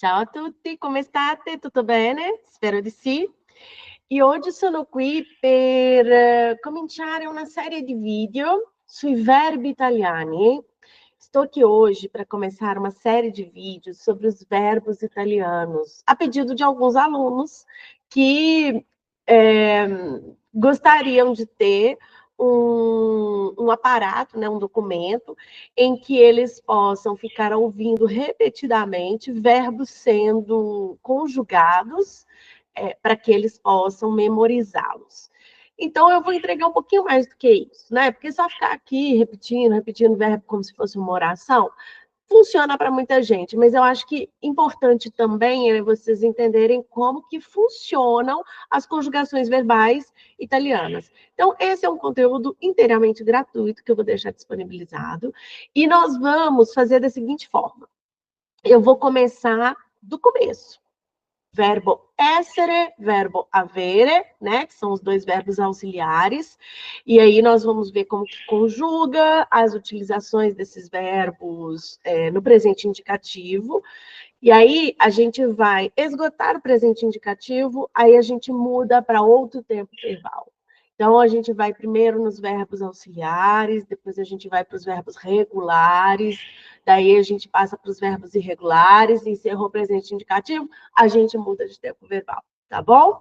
Ciao a tutti, come state? Tutto bene? Spero di sì. E oggi sono qui per cominciare una serie di video sui verbi italiani. Estou aqui hoje para começar uma série de vídeos sobre os verbos italianos, a pedido de alguns alunos que é, gostariam de ter um aparato, né, um documento, em que eles possam ficar ouvindo repetidamente verbos sendo conjugados, para que eles possam memorizá-los. Então, eu vou entregar um pouquinho mais do que isso, né? Porque só ficar aqui repetindo, repetindo verbo como se fosse uma oração, funciona para muita gente, mas eu acho que importante também é vocês entenderem como que funcionam as conjugações verbais italianas. Então, esse é um conteúdo inteiramente gratuito que eu vou deixar disponibilizado, e nós vamos fazer da seguinte forma. Eu vou começar do começo. Verbo essere, verbo avere, né? Que são os dois verbos auxiliares. E aí nós vamos ver como que conjuga as utilizações desses verbos no presente indicativo. E aí a gente vai esgotar o presente indicativo, aí a gente muda para outro tempo verbal. Então, a gente vai primeiro nos verbos auxiliares, depois a gente vai para os verbos regulares, daí a gente passa para os verbos irregulares, encerrou o presente indicativo, a gente muda de tempo verbal, tá bom?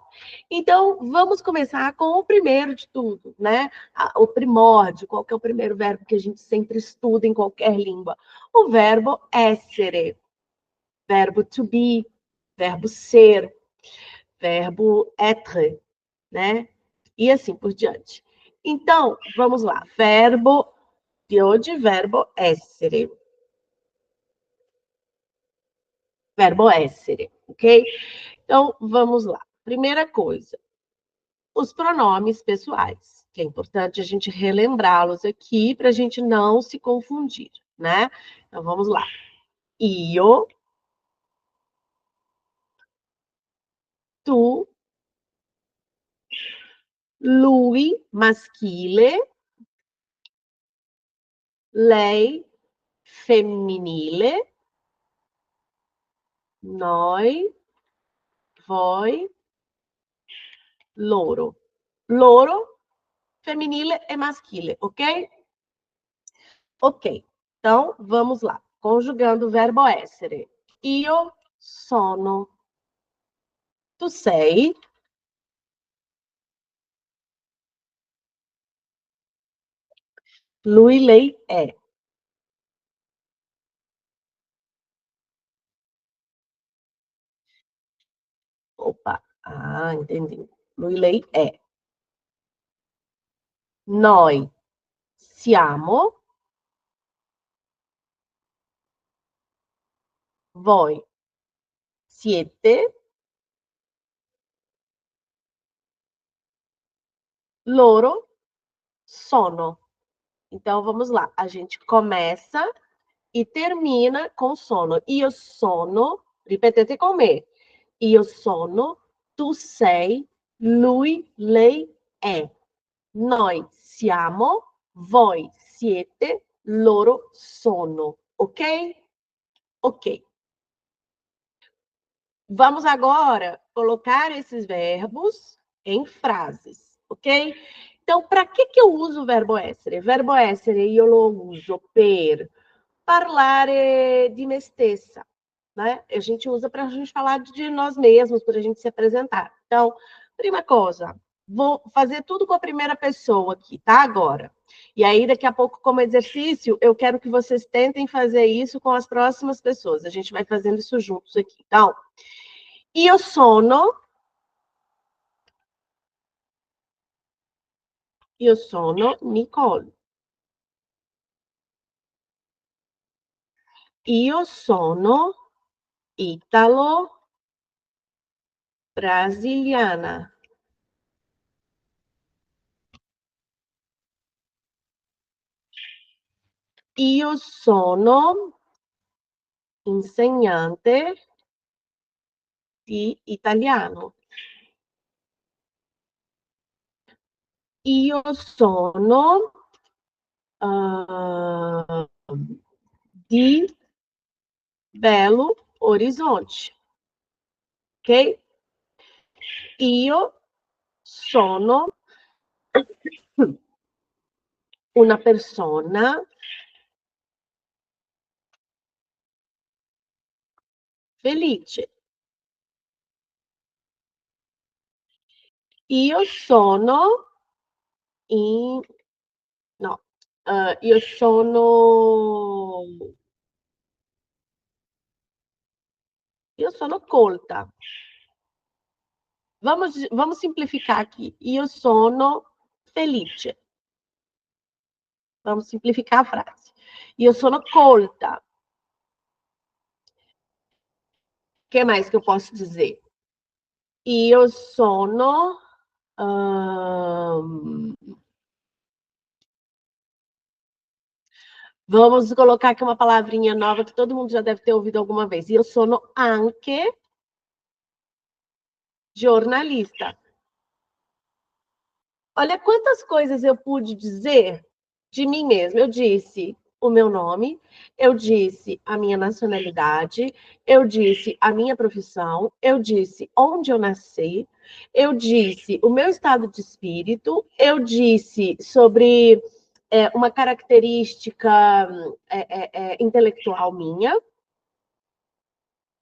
Então, vamos começar com o primeiro de tudo, né? O primórdio, qual que é o primeiro verbo que a gente sempre estuda em qualquer língua? O verbo essere, verbo to be, verbo ser, verbo être, né? E assim por diante. Então, vamos lá. Verbo de hoje, verbo essere. Verbo essere, ok? Então, vamos lá. Primeira coisa, os pronomes pessoais, que é importante a gente relembrá-los aqui para a gente não se confundir, né? Então, vamos lá. Io, tu, lui, maschile, lei, femminile, noi, voi, loro. Loro, femminile e maschile, ok? Ok. Então, vamos lá. Conjugando o verbo essere. Io sono. Tu sei. Lui, lei è. Opa. Ah, entendi. Lui, lei è. Noi siamo. Voi siete. Loro sono. Então, vamos lá. A gente começa e termina com sono. Io sono, ripetete con me. Io sono, tu sei, lui, lei è. Noi siamo, voi siete, loro sono. Ok? Ok. Vamos agora colocar esses verbos em frases, ok? Então, para que eu uso o verbo essere? Verbo essere io lo uso per parlare di me stessa, né? A gente usa para a gente falar de nós mesmos, para a gente se apresentar. Então, primeira coisa, vou fazer tudo com a primeira pessoa aqui, tá? Agora. E aí, daqui a pouco, como exercício, eu quero que vocês tentem fazer isso com as próximas pessoas. A gente vai fazendo isso juntos aqui. Então, io sono, Nicole. Io sono italo-brasiliana. Io sono insegnante di italiano. Io sono di Belo Orizzonte. Ok? Io sono una persona felice. Io sono in... No, io sono... Io sono colta. Vamos simplificar aqui. Io sono felice. Vamos simplificar a frase. Io sono colta. O que mais que eu posso dizer? Io sono... vamos colocar aqui uma palavrinha nova que todo mundo já deve ter ouvido alguma vez. Io sono anche jornalista. Olha quantas coisas eu pude dizer de mim mesma. Eu disse o meu nome, eu disse a minha nacionalidade, eu disse a minha profissão, eu disse onde eu nasci, eu disse o meu estado de espírito, eu disse sobre uma característica intelectual minha,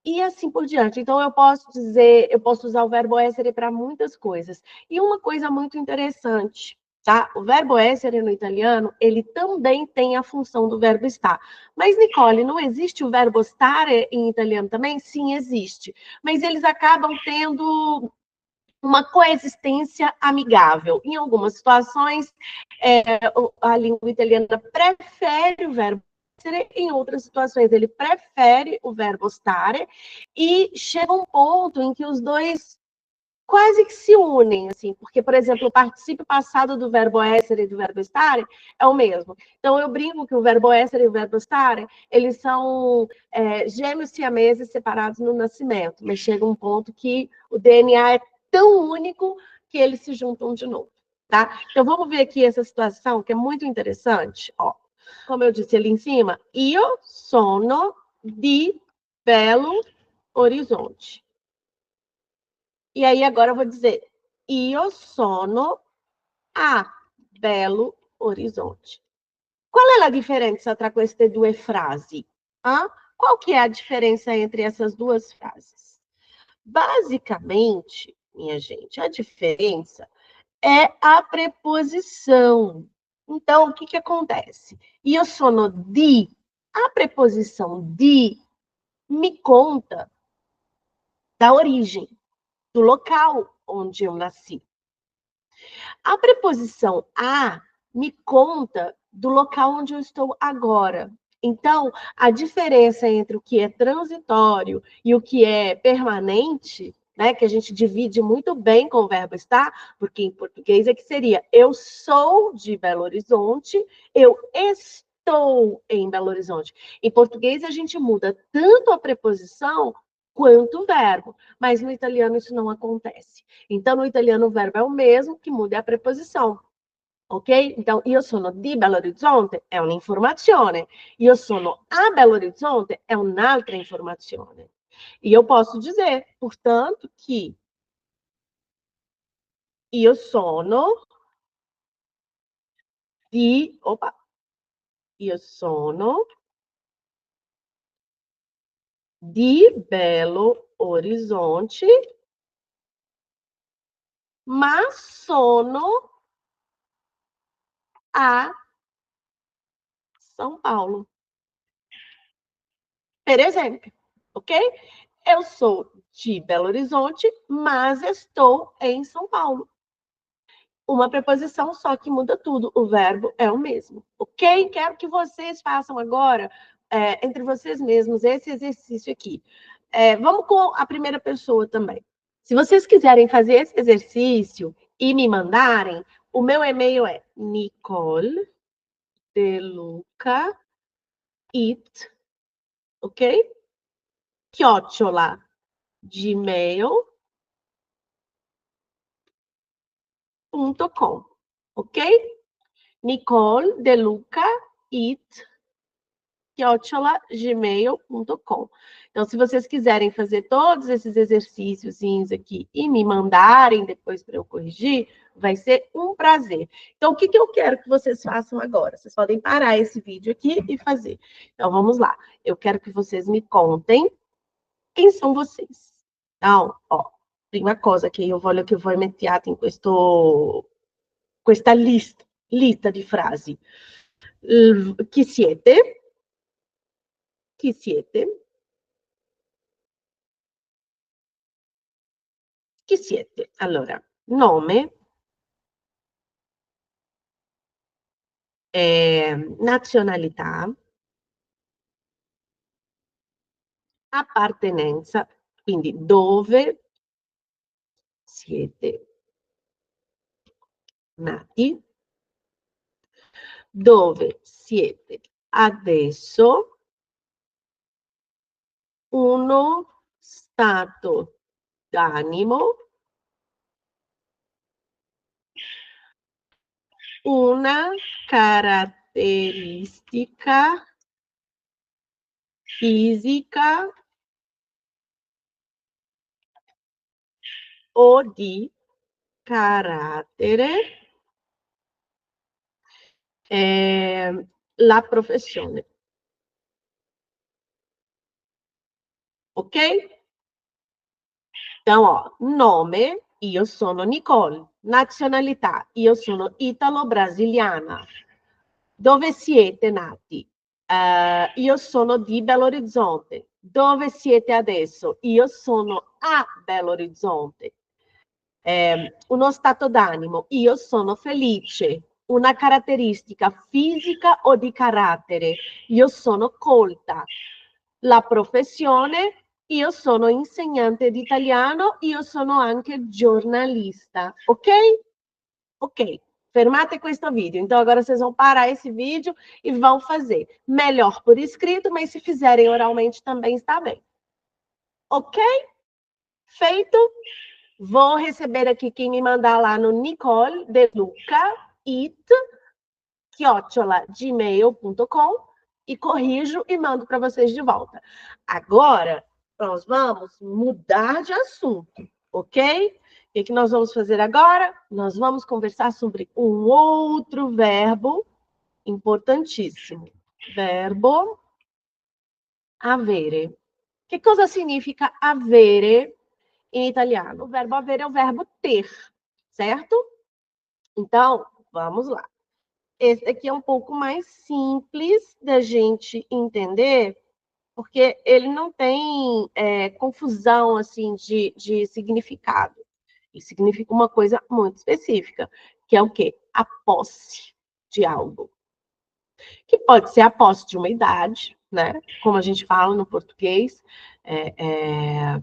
e assim por diante. Então, eu posso dizer, eu posso usar o verbo essere para muitas coisas. E uma coisa muito interessante, tá? O verbo essere no italiano, ele também tem a função do verbo estar. Mas, Nicole, não existe o verbo stare em italiano também? Sim, existe. Mas eles acabam tendo uma coexistência amigável. Em algumas situações, a língua italiana prefere o verbo essere, em outras situações ele prefere o verbo stare, e chega um ponto em que os dois quase que se unem, assim, porque, por exemplo, o particípio passado do verbo essere e do verbo stare é o mesmo. Então, eu brinco que o verbo essere e o verbo stare, eles são gêmeos siameses separados no nascimento, mas chega um ponto que o DNA é tão único que eles se juntam de novo, tá? Então, vamos ver aqui essa situação, que é muito interessante. Ó, como eu disse ali em cima, io sono di Belo Horizonte. E aí agora eu vou dizer, io sono a Belo Horizonte. Qual é a diferença tra queste due frasi? Ah? Qual que é a diferença entre essas duas frases? Basicamente, minha gente, a diferença é a preposição. Então, o que acontece? Io sono di, a preposição di me conta da origem, do local onde eu nasci. A preposição a me conta do local onde eu estou agora. Então, a diferença entre o que é transitório e o que é permanente, né, que a gente divide muito bem com o verbo estar, porque em português é que seria eu sou de Belo Horizonte, eu estou em Belo Horizonte. Em português a gente muda tanto a preposição quanto o verbo, mas no italiano isso não acontece. Então, no italiano o verbo é o mesmo, que muda a preposição. Ok? Então, io sono di Belo Horizonte è un'informazione, io sono a Belo Horizonte è un'altra informazione. E eu posso dizer, portanto, que io sono di... Opa! Io sono di Belo Horizonte, ma sono a São Paulo. Per exemplo, ok? Eu sou de Belo Horizonte, mas estou em São Paulo. Uma preposição só que muda tudo, o verbo é o mesmo, ok? Quero que vocês façam agora, entre vocês mesmos, esse exercício aqui. Vamos com a primeira pessoa também. Se vocês quiserem fazer esse exercício e me mandarem, o meu e-mail é nicoledeluca.it, ok?@gmail.com, ok? Nicole De Luca, it, gmail.com. Então, se vocês quiserem fazer todos esses exercícios aqui e me mandarem depois para eu corrigir, vai ser um prazer. Então, o que eu quero que vocês façam agora? Vocês podem parar esse vídeo aqui e fazer. Então, vamos lá. Eu quero que vocês me contem quem são vocês. Então, ó, prima cosa che io voglio che voi mettiate in questa lista di frasi. Chi siete? Chi siete? Chi siete? Allora, nome, nazionalità, appartenenza, quindi dove siete nati, dove siete adesso, uno stato d'animo, una caratteristica fisica o di carattere, la professione. Ok? Então, ó, nome, io sono Nicole. Nazionalità, io sono italo-brasiliana. Dove siete nati? Io sono di Belo Horizonte. Dove siete adesso? Io sono a Belo Horizonte. Uno stato d'animo, io sono felice. Una caratteristica fisica o di carattere, io sono colta. La professione, io sono insegnante di italiano, io sono anche giornalista, ok? Ok, fermate questo vídeo. Então, agora vocês vão parar esse vídeo e vão fazer. Melhor por escrito, mas se fizerem oralmente também está bem. Ok? Feito? Vou receber aqui quem me mandar lá no Nicole de Luca, gmail.com e corrijo e mando para vocês de volta. Agora, nós vamos mudar de assunto, ok? O que nós vamos fazer agora? Nós vamos conversar sobre um outro verbo importantíssimo. Verbo avere. Que cosa significa avere em italiano? O verbo avere é o verbo ter, certo? Então, vamos lá. Esse aqui é um pouco mais simples da gente entender, porque ele não tem confusão assim de significado. Ele significa uma coisa muito específica, que é o quê? A posse de algo. Que pode ser a posse de uma idade, né? Como a gente fala no português,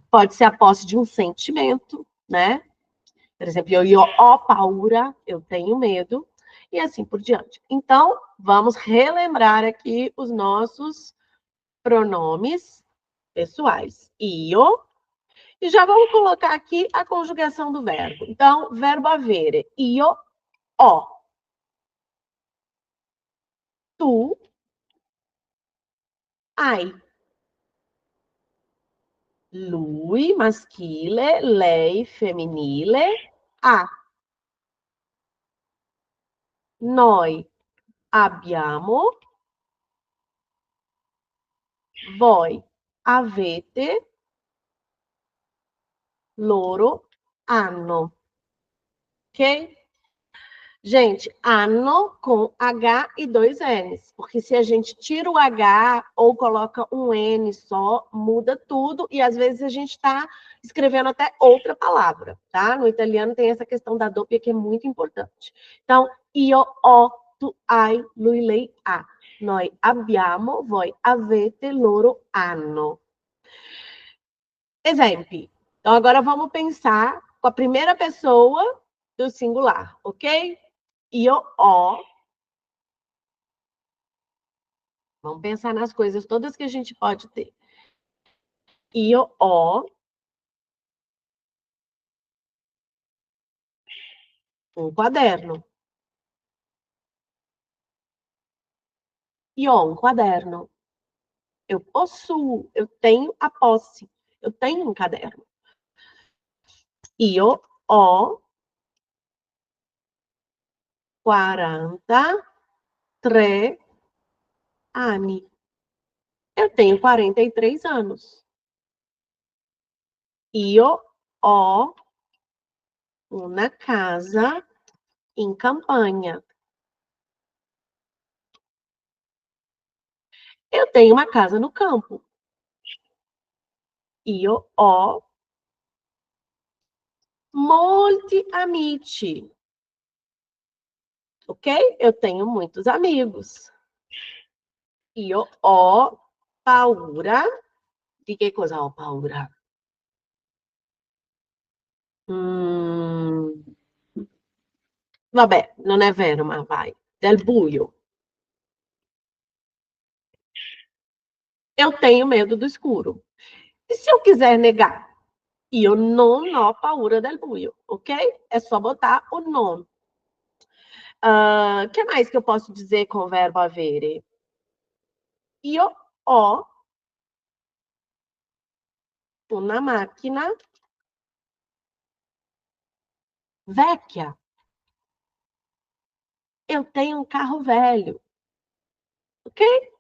pode ser a posse de um sentimento, né? Por exemplo, eu ho paura, eu tenho medo, e assim por diante. Então, vamos relembrar aqui os nossos pronomes pessoais. Io, e já vamos colocar aqui a conjugação do verbo. Então, verbo avere, io ho. Tu hai. Lui, maschile, lei, femminile, ha. Noi abbiamo, voi avete, loro hanno. Ok? Gente, ano com H e dois N's, porque se a gente tira o H ou coloca um N só, muda tudo e às vezes a gente está escrevendo até outra palavra, tá? No italiano tem essa questão da doppia que é muito importante. Então, io ho, tu hai, lui, lei ha. Noi abbiamo, voi avete, loro hanno. Exemplo. Então, agora vamos pensar com a primeira pessoa do singular, ok? Io ho. Vamos pensar nas coisas todas que a gente pode ter. Io ho um quaderno. Io ho um quaderno. Eu possuo, eu tenho a posse. Eu tenho um caderno. Io ho 43 anni. Eu tenho 43 anos. Io ho una casa in campagna. Eu tenho uma casa no campo. Io ho molti amici. Ok? Eu tenho muitos amigos. Io ho paura. Di che cosa ho paura? Vabbè, non è vero, ma vai. Del buio. Eu tenho medo do escuro. E se eu quiser negar? Io non ho paura del buio, ok? É só botar o non. Que mais que eu posso dizer com o verbo avere? Io ho una macchina vecchia. Eu tenho um carro velho, ok?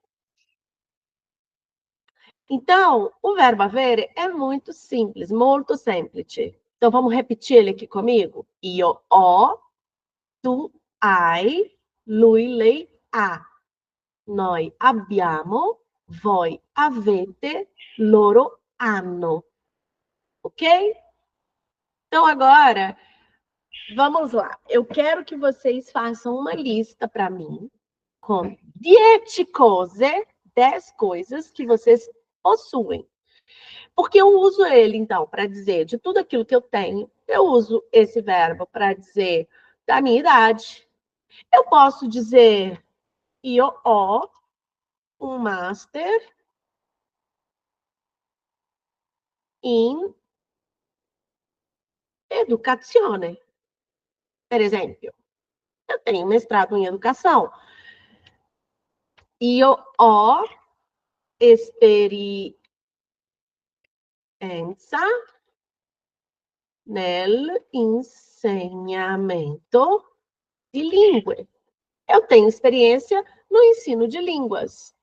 Então, o verbo avere é muito simples, molto semplice. Então, vamos repetir ele aqui comigo? Io ho, tu hai, lui, lei ha. Noi abbiamo, voi avete, loro hanno. Ok? Então, agora, vamos lá. Eu quero que vocês façam uma lista para mim com 10 cose, 10 coisas que vocês possuem. Porque eu uso ele, então, para dizer de tudo aquilo que eu tenho, eu uso esse verbo para dizer da minha idade. Eu posso dizer io ho um master in educazione. Per esempio, eu tenho mestrado em educação. Io ho esperienza nell'insegnamento di lingue. Eu tenho experiência no ensino de línguas.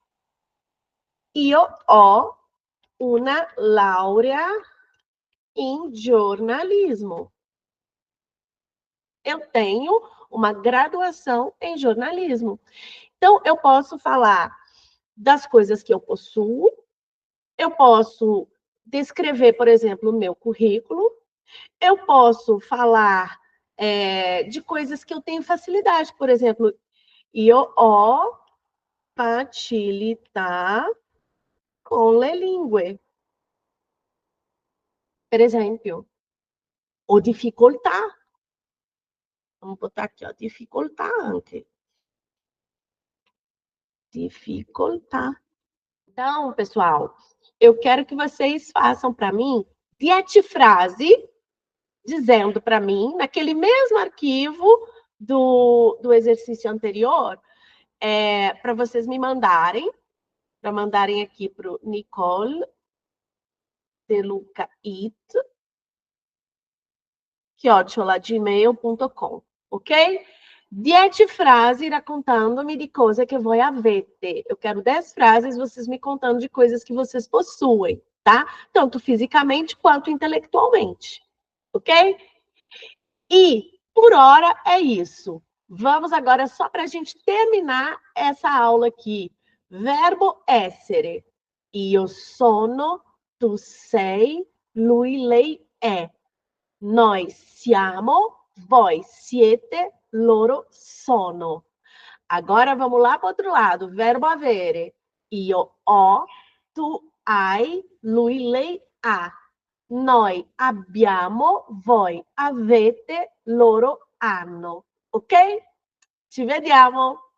Io ho una laurea in jornalismo. Eu tenho uma graduação em jornalismo. Então, eu posso falar das coisas que eu possuo, eu posso descrever, por exemplo, o meu currículo, eu posso falar de coisas que eu tenho facilidade, por exemplo, io ho facilità con le lingue, per esempio, ou difficoltà. Vamos botar aqui, ó, dificultà anche. Dificultà. Então, pessoal, eu quero que vocês façam para mim 10 frases dizendo para mim, naquele mesmo arquivo do exercício anterior, para vocês me mandarem, para mandarem aqui para o Nicole De Luca It, @gmail.com, ok? 10 frasi raccontandomi di cose che voi avete. Eu quero 10 frases, vocês me contando de coisas que vocês possuem, tá? Tanto fisicamente quanto intelectualmente, ok? E, por hora, é isso. Vamos agora, só para a gente terminar essa aula aqui. Verbo essere. Io sono, tu sei, lui, lei è. Noi siamo, voi siete, loro sono. Agora vamos lá para o outro lado. Verbo avere. Io ho, tu hai, lui, lei ha. Noi abbiamo, voi avete, loro hanno. Ok? Ci vediamo!